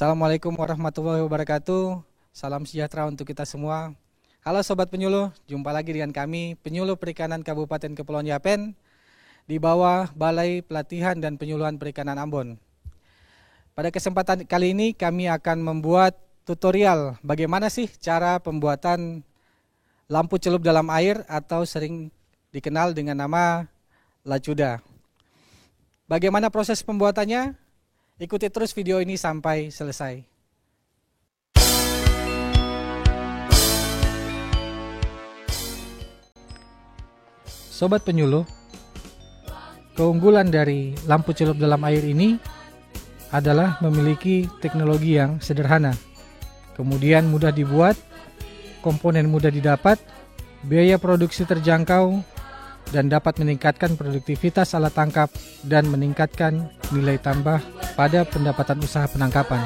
Assalamualaikum warahmatullahi wabarakatuh. Salam sejahtera untuk kita semua. Halo Sobat Penyuluh, jumpa lagi dengan kami, Penyuluh Perikanan Kabupaten Kepulauan Yapen, di bawah Balai Pelatihan dan Penyuluhan Perikanan Ambon. Pada kesempatan kali ini kami akan membuat tutorial bagaimana sih cara pembuatan lampu celup dalam air atau sering dikenal dengan nama lacuda. Bagaimana proses pembuatannya? Ikuti terus video ini sampai selesai. Sobat Penyuluh, keunggulan dari lampu celup dalam air ini adalah memiliki teknologi yang sederhana, kemudian mudah dibuat, komponen mudah didapat, biaya produksi terjangkau, dan dapat meningkatkan produktivitas alat tangkap dan meningkatkan nilai tambah pada pendapatan usaha penangkapan.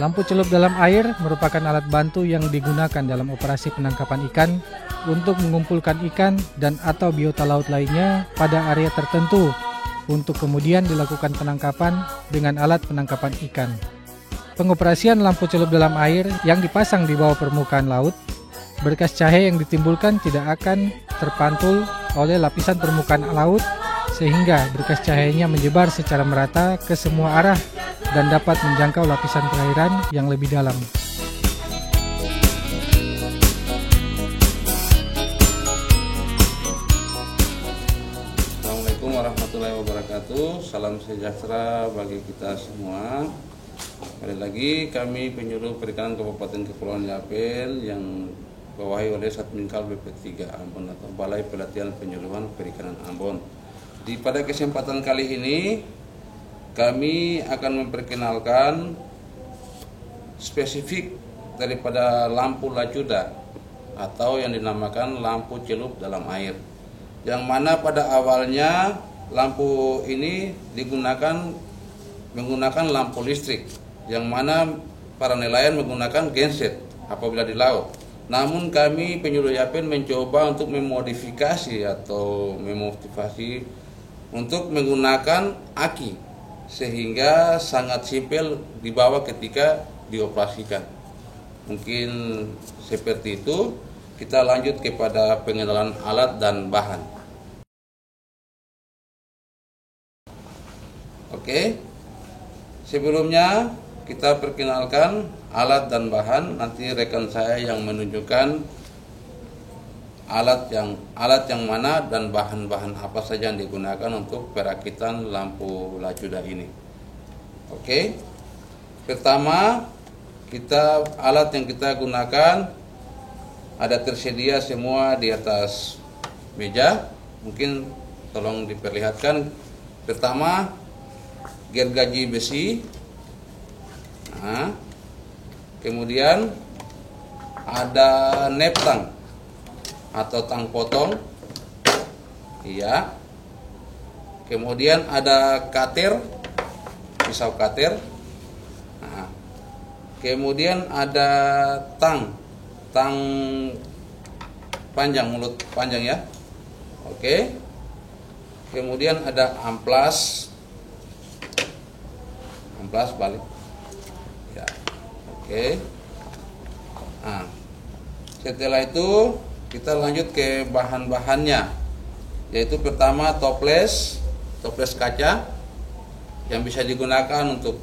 Lampu celup dalam air merupakan alat bantu yang digunakan dalam operasi penangkapan ikan untuk mengumpulkan ikan dan atau biota laut lainnya pada area tertentu untuk kemudian dilakukan penangkapan dengan alat penangkapan ikan. Pengoperasian lampu celup dalam air yang dipasang di bawah permukaan laut, berkas cahaya yang ditimbulkan tidak akan terpantul oleh lapisan permukaan laut sehingga berkas cahayanya menyebar secara merata ke semua arah dan dapat menjangkau lapisan perairan yang lebih dalam. Assalamualaikum warahmatullahi wabarakatuh. Salam sejahtera bagi kita semua. Kembali lagi kami Penyuluh Perikanan Kabupaten Kepulauan Yapen yang bawahi oleh Satminkal BP3 Ambon atau Balai Pelatihan Penyuluhan Perikanan Ambon. Pada kesempatan kali ini kami akan memperkenalkan spesifik daripada lampu lacuda atau yang dinamakan lampu celup dalam air. Yang mana pada awalnya lampu ini menggunakan lampu listrik, yang mana para nelayan menggunakan genset apabila di laut. Namun kami Penyuluh Yapen mencoba untuk memodifikasi atau memotivasi untuk menggunakan aki sehingga sangat simpel dibawa ketika dioperasikan. Mungkin seperti itu. Kita lanjut kepada pengenalan alat dan bahan. Oke. Sebelumnya kita perkenalkan alat dan bahan, nanti rekan saya yang menunjukkan alat yang mana dan bahan-bahan apa saja yang digunakan untuk perakitan lampu lacuda ini. Oke. Pertama, alat yang kita gunakan ada tersedia semua di atas meja. Mungkin tolong diperlihatkan. Pertama, gergaji besi. Nah, kemudian ada neptang atau tang potong, iya. Kemudian ada cutter, pisau cutter. Nah, kemudian ada tang panjang, mulut panjang ya. Oke. Kemudian ada amplas balik. Ya. Oke. Nah, setelah itu kita lanjut ke bahan-bahannya, yaitu pertama toples kaca yang bisa digunakan untuk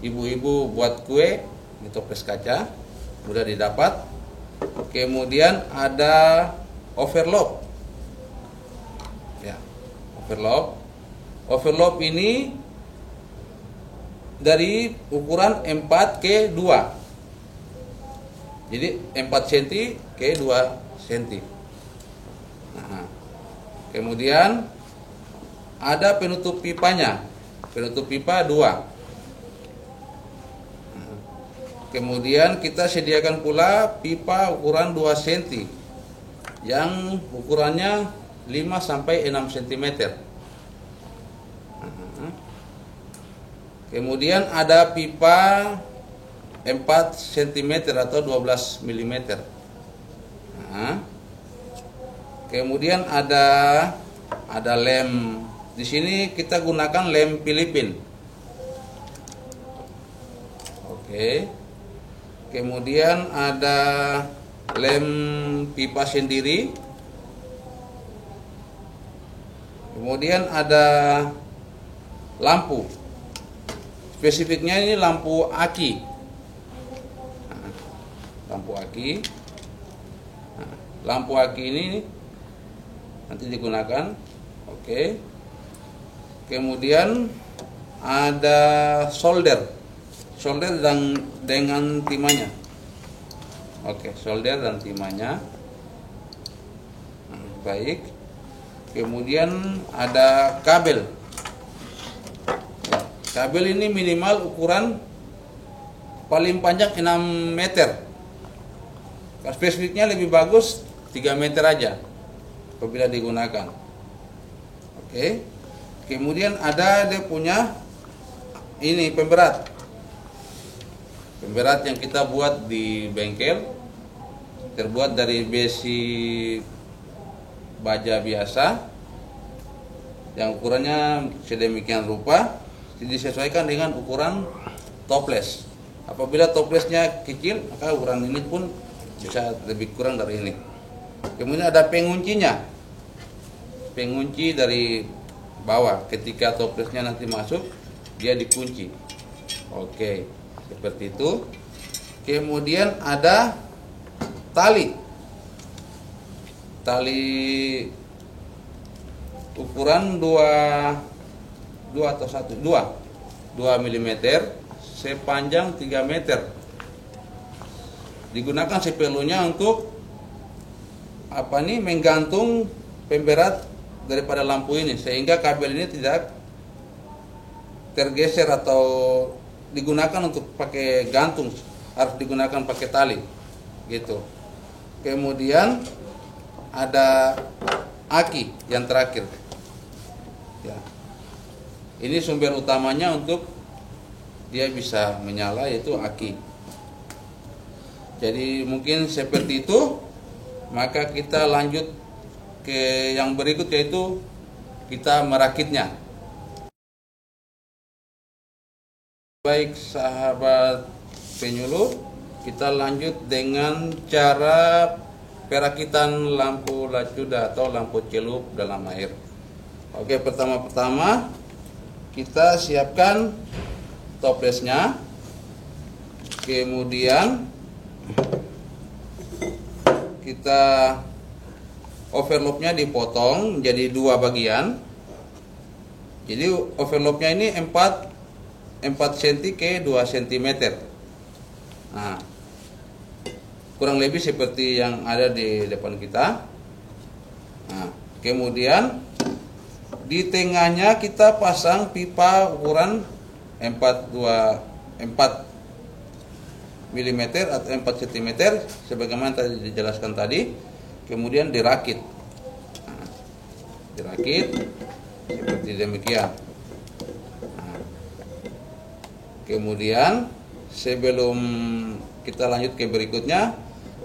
ibu-ibu buat kue. Ini toples kaca, mudah didapat. Kemudian ada overlock. Ya, overlock ini dari ukuran 4x2. Jadi 4 cm ke 2 cm. Nah, kemudian ada penutup pipanya, penutup pipa 2. Nah, kemudian kita sediakan pula pipa ukuran 2 cm yang ukurannya 5 sampai 6 cm. Nah, kemudian ada pipa 4 cm atau 12 mm. Nah, kemudian ada lem. Di sini kita gunakan lem Filipin. Oke. Kemudian ada lem pipa sendiri. Kemudian ada lampu. Spesifiknya ini lampu aki. Nah, lampu aki. Nah, lampu aki ini nanti digunakan. Oke. Kemudian ada solder dengan timahnya. Oke, solder dan timahnya. Nah, baik. Kemudian ada kabel. Kabel ini minimal ukuran paling panjang 6 meter. Spesifiknya lebih bagus 3 meter aja apabila digunakan. Oke. Kemudian ada dia punya ini pemberat. Pemberat yang kita buat di bengkel, terbuat dari besi baja biasa yang ukurannya sedemikian rupa, disesuaikan dengan ukuran toples. Apabila toplesnya kecil, maka ukuran ini pun bisa lebih kurang dari ini. Kemudian ada penguncinya, pengunci dari bawah. Ketika toplesnya nanti masuk, dia dikunci. Oke, seperti itu. Kemudian ada tali ukuran 2 mm sepanjang 3 meter. Digunakan sepeluhnya untuk menggantung pemberat daripada lampu ini, sehingga kabel ini tidak tergeser atau digunakan untuk pakai gantung, harus digunakan pakai tali gitu. Kemudian ada aki yang terakhir ya. Ini sumber utamanya untuk dia bisa menyala, yaitu aki. Jadi mungkin seperti itu. Maka kita lanjut ke yang berikut, yaitu kita merakitnya. Baik sahabat penyuluh, kita lanjut dengan cara perakitan lampu lacuda atau lampu celup dalam air. Oke, pertama-tama kita siapkan toplesnya. Kemudian kita overlocknya dipotong menjadi 2 bagian. Jadi overlocknya ini 4 cm ke 2 cm. Nah, kurang lebih seperti yang ada di depan kita. Nah, kemudian di tengahnya kita pasang pipa ukuran 4 mm atau 4 cm sebagaimana tadi dijelaskan tadi. Kemudian dirakit. Nah, dirakit seperti demikian. Nah, kemudian sebelum kita lanjut ke berikutnya,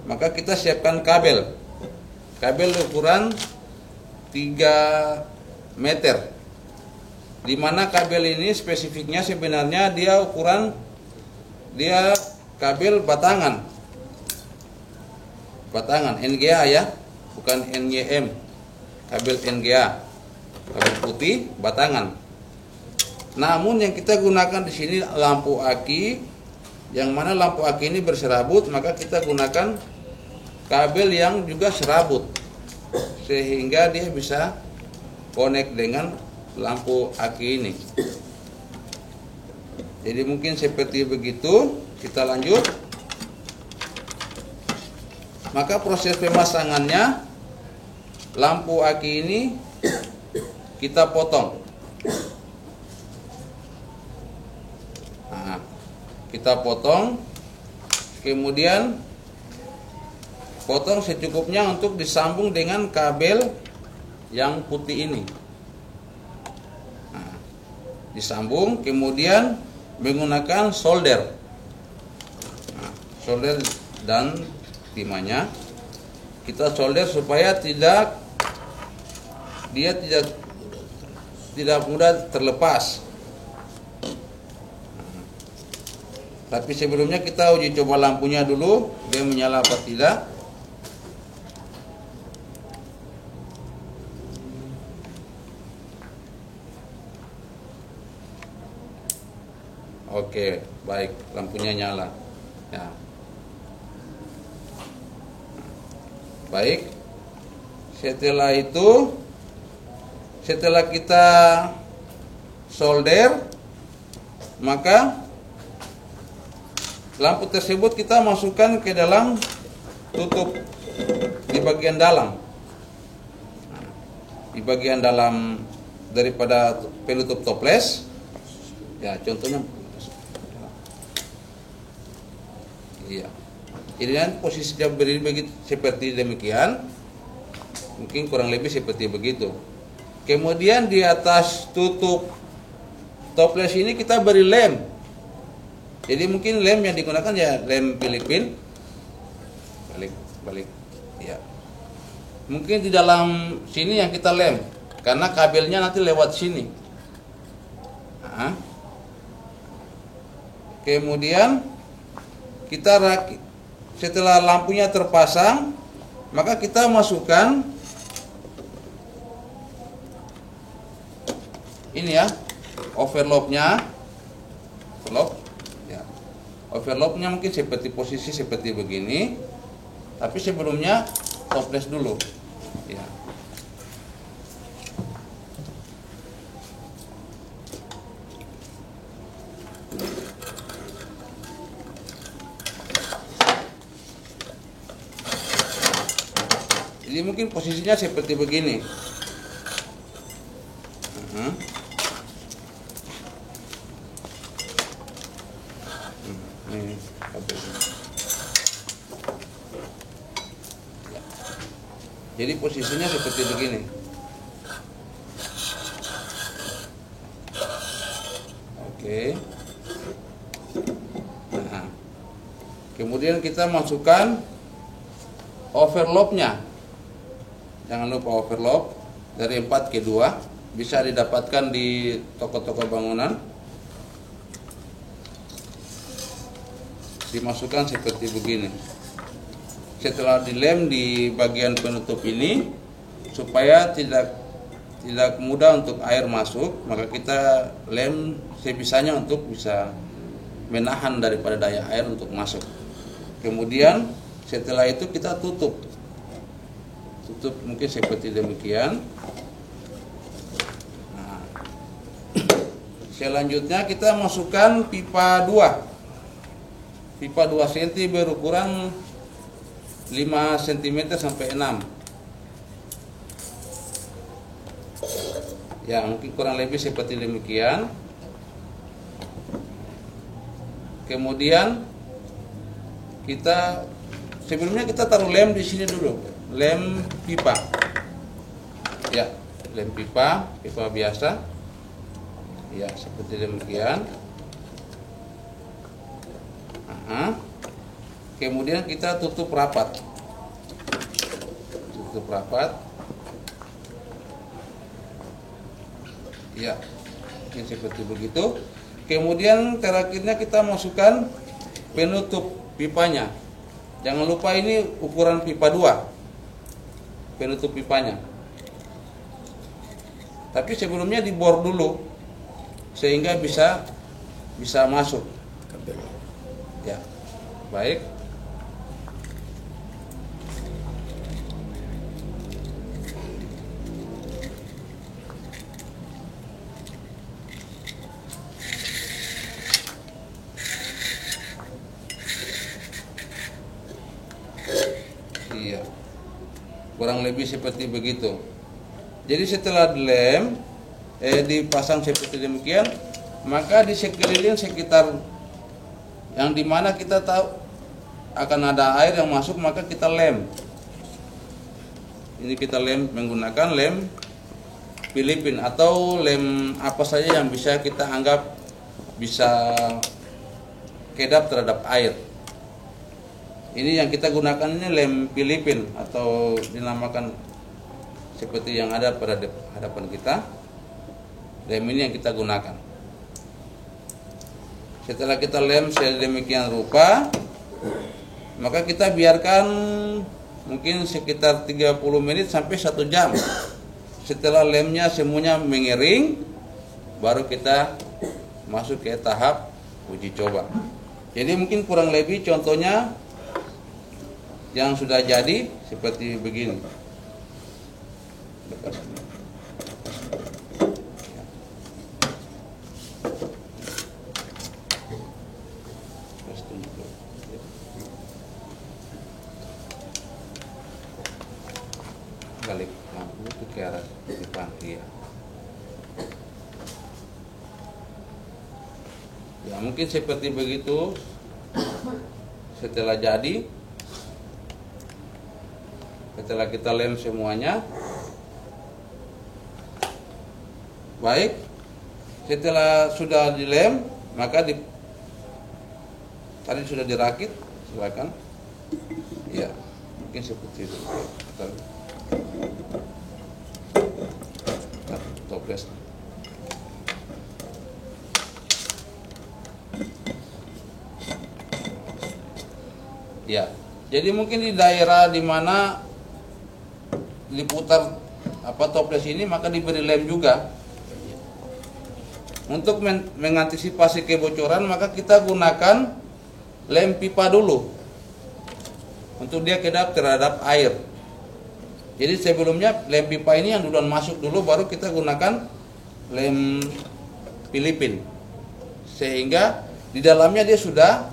maka kita siapkan kabel ukuran 3 meter. Di mana kabel ini spesifiknya sebenarnya dia kabel batangan NGA ya, bukan NYM. Kabel NGA, kabel putih batangan. Namun yang kita gunakan di sini lampu aki, yang mana lampu aki ini berserabut, maka kita gunakan kabel yang juga serabut sehingga dia bisa connect dengan lampu aki ini. Jadi mungkin seperti begitu. Kita lanjut. Maka proses pemasangannya, lampu aki ini kita potong. Nah, kita potong, kemudian potong secukupnya untuk disambung dengan kabel yang putih ini. Nah, disambung, kemudian menggunakan solder. Nah, solder dan timahnya kita solder supaya tidak mudah terlepas. Tapi sebelumnya kita uji coba lampunya dulu, dia menyala apa tidak. Oke, baik, lampunya nyala. Ya. Baik. Setelah itu, setelah kita solder, maka lampu tersebut kita masukkan ke dalam tutup di bagian dalam. Di bagian dalam daripada penutup toples. Ya, contohnya. Iya. Jadi kan posisinya berdiri seperti demikian. Mungkin kurang lebih seperti begitu. Kemudian di atas tutup toples ini kita beri lem. Jadi mungkin lem yang digunakan ya lem Filipin. Balik. Ya. Mungkin di dalam sini yang kita lem karena kabelnya nanti lewat sini. Nah. Kemudian kita setelah lampunya terpasang, maka kita masukkan ini ya, overlocknya, ya. Overlocknya mungkin seperti posisi seperti begini, tapi sebelumnya toples dulu, ya. Jadi mungkin posisinya seperti begini. Ini kabelnya. Ya. Jadi posisinya seperti begini. Oke. Nah. Kemudian kita masukkan overlocknya. Jangan lupa overlock dari 4 ke 2, bisa didapatkan di toko-toko bangunan. Dimasukkan seperti begini. Setelah dilem di bagian penutup ini supaya tidak mudah untuk air masuk, maka kita lem sebisanya untuk bisa menahan daripada daya air untuk masuk. Kemudian setelah itu kita tutup mungkin seperti demikian. Nah, selanjutnya kita masukkan pipa 2 cm berukuran 5 cm sampai 6. Ya, mungkin kurang lebih seperti demikian. Kemudian sebelumnya kita taruh lem di sini dulu. Lem pipa, ya, lem pipa biasa, ya, seperti demikian. Kemudian kita tutup rapat, ya, ini seperti begitu. Kemudian terakhirnya kita masukkan penutup pipanya. Jangan lupa ini ukuran pipa 2. Penutup pipanya. Tapi sebelumnya dibor dulu sehingga bisa masuk. Ya. Baik. Iya. Kurang lebih seperti begitu. Jadi setelah dilem, dipasang seperti demikian, maka di sekeliling sekitar yang dimana kita tahu akan ada air yang masuk, maka kita lem. Ini kita lem menggunakan lem Filipin atau lem apa saja yang bisa kita anggap bisa kedap terhadap air. Ini yang kita gunakan ini lem Filipin atau dinamakan seperti yang ada pada hadapan kita. Lem ini yang kita gunakan. Setelah kita lem sedemikian rupa, maka kita biarkan mungkin sekitar 30 menit sampai 1 jam. Setelah lemnya semuanya mengering, baru kita masuk ke tahap uji coba. Jadi mungkin kurang lebih contohnya yang sudah jadi seperti begini. Balik lampu itu ke arah depan, iya. Ya mungkin seperti begitu. Setelah jadi, setelah kita lem semuanya, baik. Setelah sudah dilem, maka tadi sudah dirakit, silakan. Ya, mungkin seperti itu. Toples. Ya, jadi mungkin di daerah di mana diputar toples ini, maka diberi lem juga. Untuk mengantisipasi kebocoran, maka kita gunakan lem pipa dulu untuk dia kedap terhadap air. Jadi sebelumnya lem pipa ini yang duluan masuk dulu, baru kita gunakan lem Filipin, sehingga di dalamnya dia sudah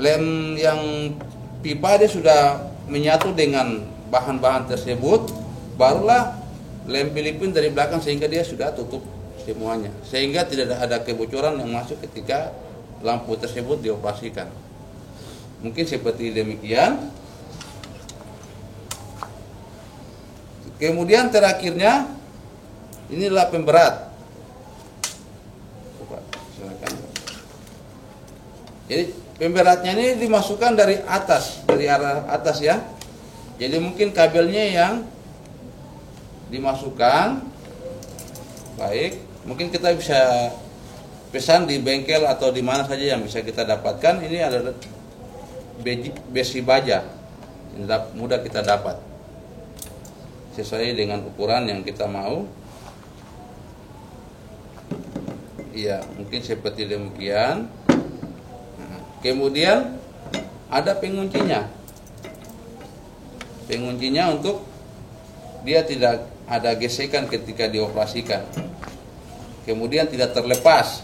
lem yang pipa dia sudah menyatu dengan bahan-bahan tersebut, barulah lem Filipin dari belakang, sehingga dia sudah tutup semuanya, sehingga tidak ada kebocoran yang masuk ketika lampu tersebut dioperasikan. Mungkin seperti demikian. Kemudian terakhirnya inilah pemberat. Coba silakan. Jadi pemberatnya ini dimasukkan dari atas, dari arah atas ya. Jadi mungkin kabelnya yang dimasukkan. Baik, mungkin kita bisa pesan di bengkel atau di mana saja yang bisa kita dapatkan. Ini adalah besi baja yang mudah kita dapat sesuai dengan ukuran yang kita mau. Iya, mungkin seperti demikian. Kemudian ada penguncinya. Penguncinya untuk dia tidak ada gesekan ketika dioperasikan. Kemudian tidak terlepas.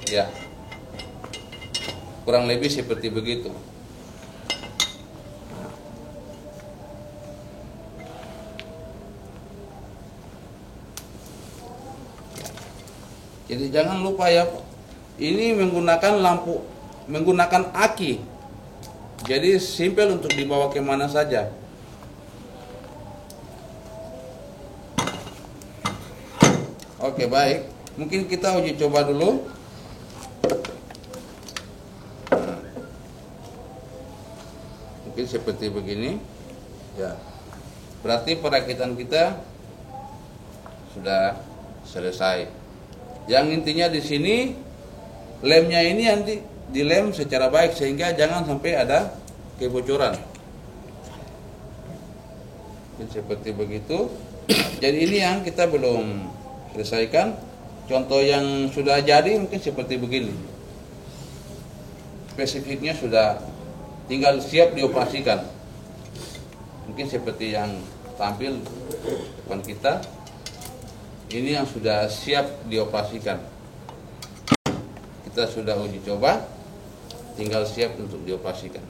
Ya. Kurang lebih seperti begitu. Jadi jangan lupa ya, ini menggunakan lampu, menggunakan aki. Jadi simpel untuk dibawa kemana saja. Oke, baik. Mungkin kita uji coba dulu. Mungkin seperti begini. Ya. Berarti perakitan kita sudah selesai. Yang intinya di sini lemnya ini nanti dilem secara baik sehingga jangan sampai ada kebocoran. Mungkin seperti begitu. Jadi ini yang kita belum selesaikan. Contoh yang sudah jadi mungkin seperti begini. Spesifiknya sudah tinggal siap dioperasikan. Mungkin seperti yang tampil depan kita. Ini yang sudah siap dioperasikan. Kita sudah uji coba, tinggal siap untuk dioperasikan.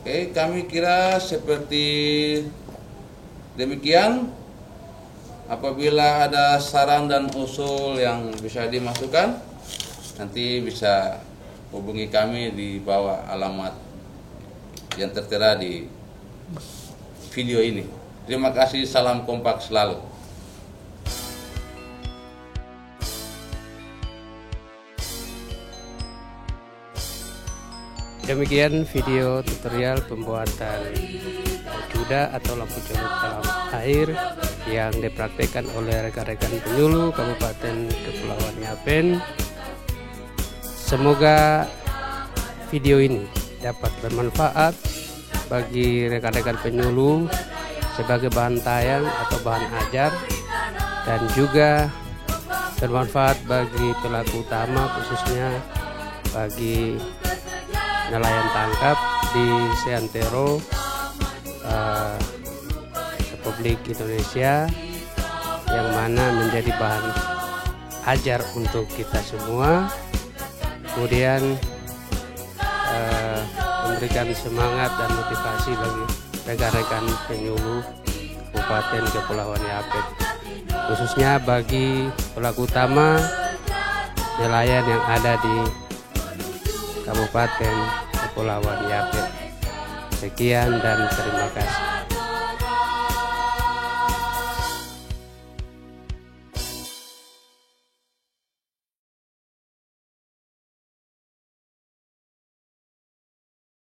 Oke, kami kira seperti demikian. Apabila ada saran dan usul yang bisa dimasukkan, nanti bisa hubungi kami di bawah alamat yang tertera di video ini. Terima kasih, salam kompak selalu. Demikian video tutorial pembuatan kuda atau lampu celup dalam air yang dipraktikkan oleh rekan-rekan penyuluh Kabupaten Kepulauan Yapen. Semoga video ini dapat bermanfaat bagi rekan-rekan penyuluh sebagai bahan tayang atau bahan ajar, dan juga bermanfaat bagi pelaku utama, khususnya bagi nelayan tangkap di seantero Republik Indonesia, yang mana menjadi bahan ajar untuk kita semua, kemudian memberikan semangat dan motivasi bagi rekan-rekan penyuluh Kabupaten Kepulauan Yapen, khususnya bagi pelaku utama nelayan yang ada di Kabupaten Kepulauan Yapen. Sekian dan terima kasih.